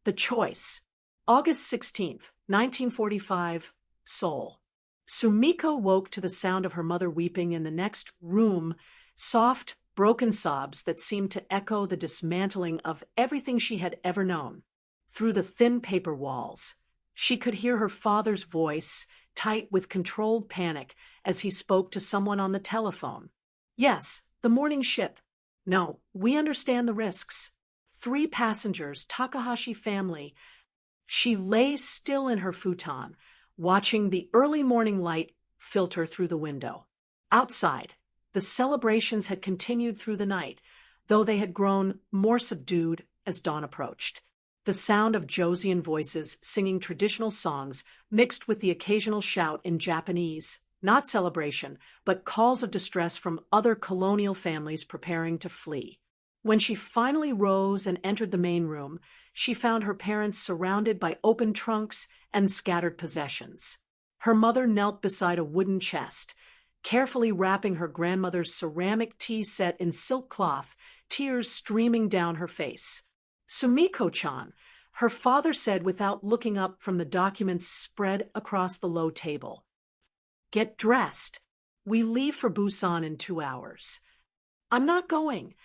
The Choice. August 16th, 1945, Seoul. Sumiko woke to the sound of her mother weeping in the next room, soft, broken sobs that seemed to echo the dismantling of everything she had ever known. Through the thin paper walls, she could hear her father's voice, tight with controlled panic, as he spoke to someone on the telephone. Yes, the morning ship. No, we understand the risks. 3 passengers, Takahashi family. She lay still in her futon, watching the early morning light filter through the window. Outside, the celebrations had continued through the night, though they had grown more subdued as dawn approached. The sound of Josian voices singing traditional songs mixed with the occasional shout in Japanese, not celebration, but calls of distress from other colonial families preparing to flee. When she finally rose and entered the main room, she found her parents surrounded by open trunks and scattered possessions. Her mother knelt beside a wooden chest, carefully wrapping her grandmother's ceramic tea set in silk cloth, tears streaming down her face. "Sumiko-chan," her father said without looking up from the documents spread across the low table. "Get dressed. We leave for Busan in 2 hours." "I'm not going."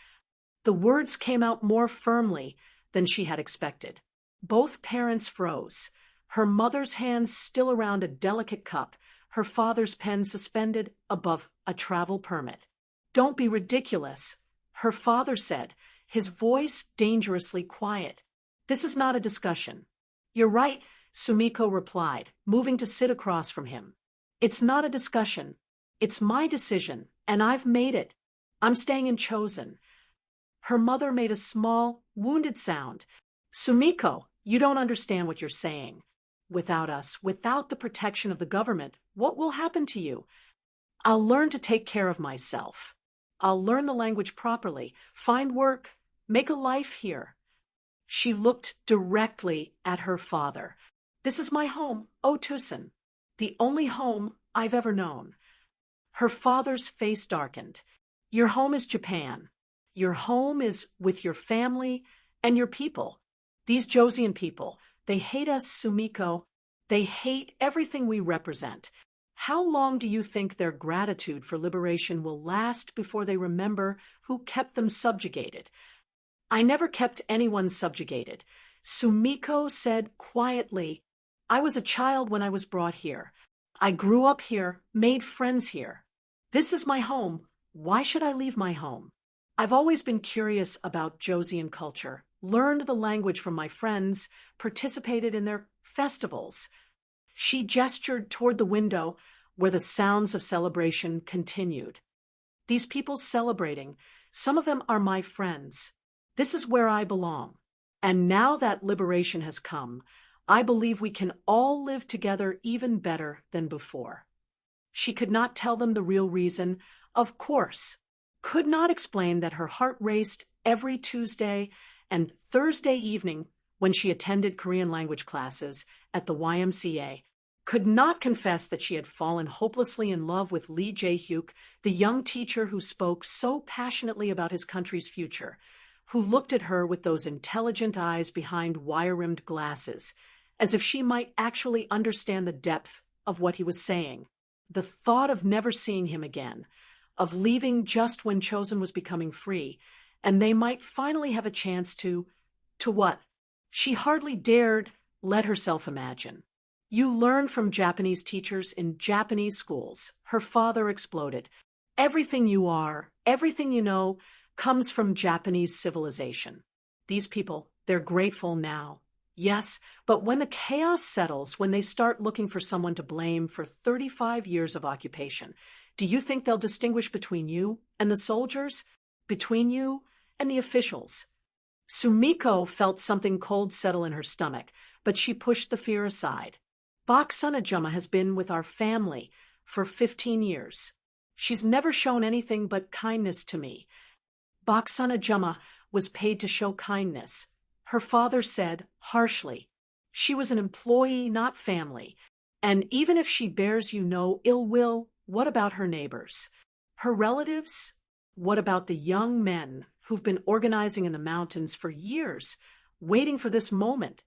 The words came out more firmly than she had expected. Both parents froze, her mother's hands still around a delicate cup, her father's pen suspended above a travel permit. "Don't be ridiculous," her father said, his voice dangerously quiet. "This is not a discussion." "You're right," Sumiko replied, moving to sit across from him. "It's not a discussion. It's my decision, and I've made it. I'm staying in Chosen." Her mother made a small, wounded sound. "Sumiko, you don't understand what you're saying. Without us, without the protection of the government, what will happen to you?" "I'll learn to take care of myself. I'll learn the language properly, find work, make a life here." She looked directly at her father. "This is my home, Otusan, the only home I've ever known." Her father's face darkened. "Your home is Japan. Your home is with your family and your people. These Josian people, they hate us, Sumiko. They hate everything we represent. How long do you think their gratitude for liberation will last before they remember who kept them subjugated?" "I never kept anyone subjugated," Sumiko said quietly. "I was a child when I was brought here. I grew up here, made friends here. This is my home. Why should I leave my home? I've always been curious about Josian culture, learned the language from my friends, participated in their festivals." She gestured toward the window where the sounds of celebration continued. "These people celebrating, some of them are my friends. This is where I belong. And now that liberation has come, I believe we can all live together even better than before." She could not tell them the real reason, of course. Could not explain that her heart raced every Tuesday and Thursday evening when she attended Korean language classes at the YMCA. Could not confess that she had fallen hopelessly in love with Lee Jae-hyuk, the young teacher who spoke so passionately about his country's future, who looked at her with those intelligent eyes behind wire-rimmed glasses, as if she might actually understand the depth of what he was saying. The thought of never seeing him again, of leaving just when Chosen was becoming free, and they might finally have a chance to what? She hardly dared let herself imagine. "You learn from Japanese teachers in Japanese schools," her father exploded. "Everything you are, everything you know, comes from Japanese civilization. These people, they're grateful now. Yes, but when the chaos settles, when they start looking for someone to blame for 35 years of occupation, do you think they'll distinguish between you and the soldiers? Between you and the officials?" Sumiko felt something cold settle in her stomach, but she pushed the fear aside. "Bokson Ajumma has been with our family for 15 years. She's never shown anything but kindness to me." Bokson Ajumma was paid to show kindness, her father said harshly. "She was an employee, not family. And even if she bears you no ill will, what about her neighbors? Her relatives? What about the young men who've been organizing in the mountains for years, waiting for this moment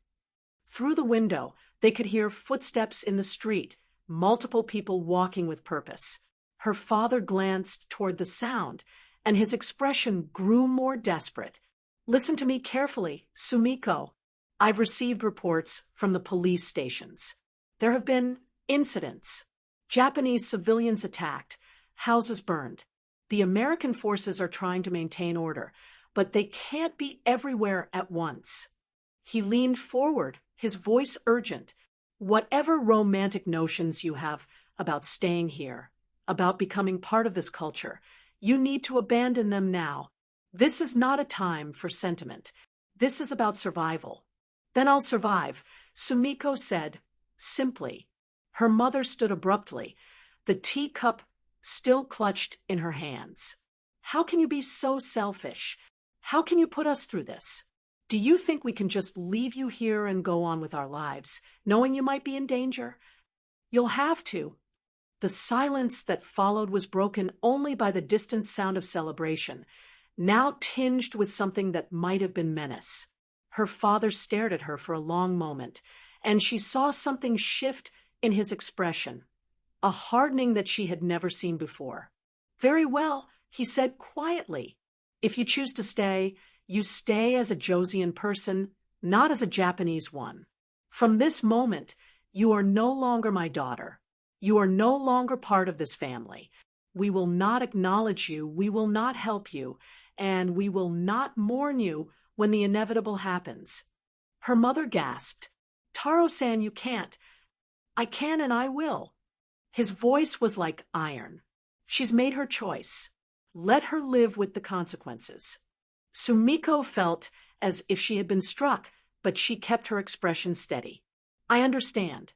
Through the window, they could hear footsteps in the street, multiple people walking with purpose. Her father glanced toward the sound, and his expression grew more desperate. Listen to me carefully, Sumiko. I've received reports from the police stations. There have been incidents. Japanese civilians attacked, houses burned. The American forces are trying to maintain order, but they can't be everywhere at once. He leaned forward, his voice urgent. Whatever romantic notions you have about staying here, about becoming part of this culture, you need to abandon them now. This is not a time for sentiment. This is about survival. Then I'll survive, Sumiko said, simply. Her mother stood abruptly, the teacup still clutched in her hands. How can you be so selfish? How can you put us through this? Do you think we can just leave you here and go on with our lives, knowing you might be in danger? You'll have to. The silence that followed was broken only by the distant sound of celebration, now tinged with something that might have been menace. Her father stared at her for a long moment, and she saw something shift in his expression, a hardening that she had never seen before. Very well, he said quietly. If you choose to stay, you stay as a Josian person, not as a Japanese one. From this moment, you are no longer my daughter. You are no longer part of this family. We will not acknowledge you, we will not help you, and we will not mourn you when the inevitable happens. Her mother gasped. Taro-san, you can't. I can and I will. His voice was like iron. She's made her choice. Let her live with the consequences. Sumiko felt as if she had been struck, but she kept her expression steady. I understand.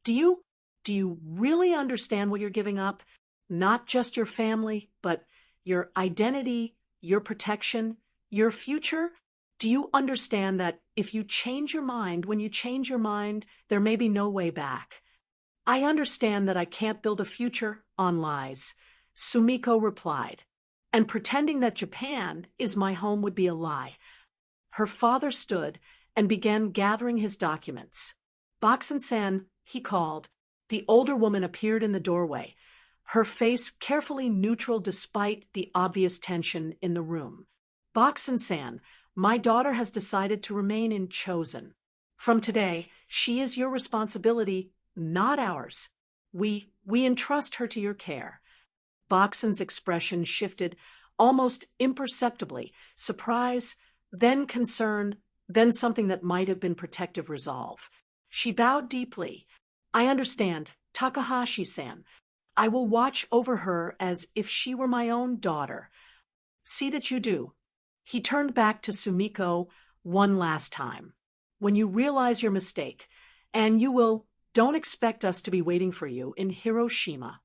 Do you really understand what you're giving up? Not just your family, but your identity, your protection, your future? Do you understand that if you change your mind, when you change your mind, there may be no way back? I understand that I can't build a future on lies, Sumiko replied, and pretending that Japan is my home would be a lie. Her father stood and began gathering his documents. Bokson-san, he called. The older woman appeared in the doorway, her face carefully neutral despite the obvious tension in the room. Bokson-san, my daughter has decided to remain in Chosen. From today, she is your responsibility, not ours. We entrust her to your care. Bokson's expression shifted almost imperceptibly, surprise, then concern, then something that might have been protective resolve. She bowed deeply. I understand, Takahashi-san. I will watch over her as if she were my own daughter. See that you do. He turned back to Sumiko one last time. When you realize your mistake, and you will, don't expect us to be waiting for you in Hiroshima.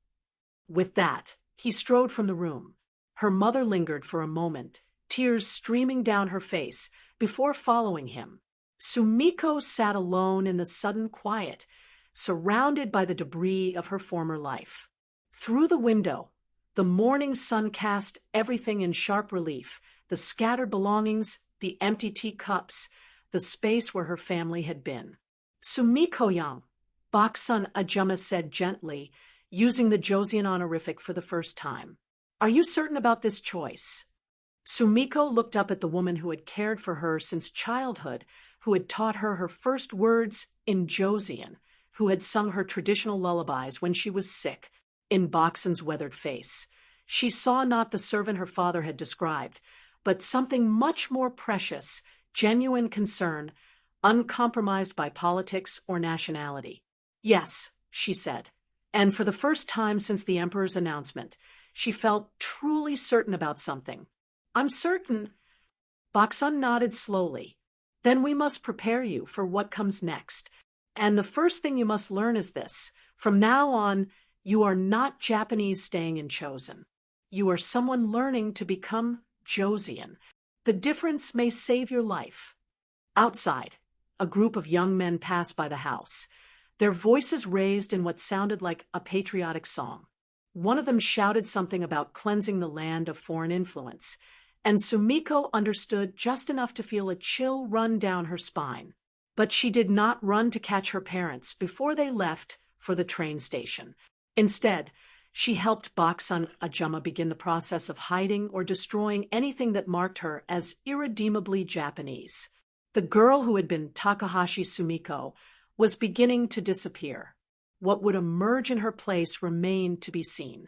With that, he strode from the room. Her mother lingered for a moment, tears streaming down her face, before following him. Sumiko sat alone in the sudden quiet, surrounded by the debris of her former life. Through the window, the morning sun cast everything in sharp relief, the scattered belongings, the empty teacups, the space where her family had been. Sumiko-yang, Bokson Ajumma said gently, using the Josian honorific for the first time. Are you certain about this choice? Sumiko looked up at the woman who had cared for her since childhood, who had taught her her first words in Josian, who had sung her traditional lullabies when she was sick, in Bokson's weathered face. She saw not the servant her father had described, but something much more precious, genuine concern, uncompromised by politics or nationality. Yes, she said, and for the first time since the emperor's announcement, she felt truly certain about something. I'm certain. Bokson nodded slowly. Then we must prepare you for what comes next. And the first thing you must learn is this. From now on, you are not Japanese staying in Chosen. You are someone learning to become Josian. The difference may save your life. Outside, a group of young men passed by the house, their voices raised in what sounded like a patriotic song. One of them shouted something about cleansing the land of foreign influence, and Sumiko understood just enough to feel a chill run down her spine. But she did not run to catch her parents before they left for the train station. Instead, she helped Bokson Ajumma begin the process of hiding or destroying anything that marked her as irredeemably Japanese. The girl who had been Takahashi Sumiko was beginning to disappear. What would emerge in her place remained to be seen.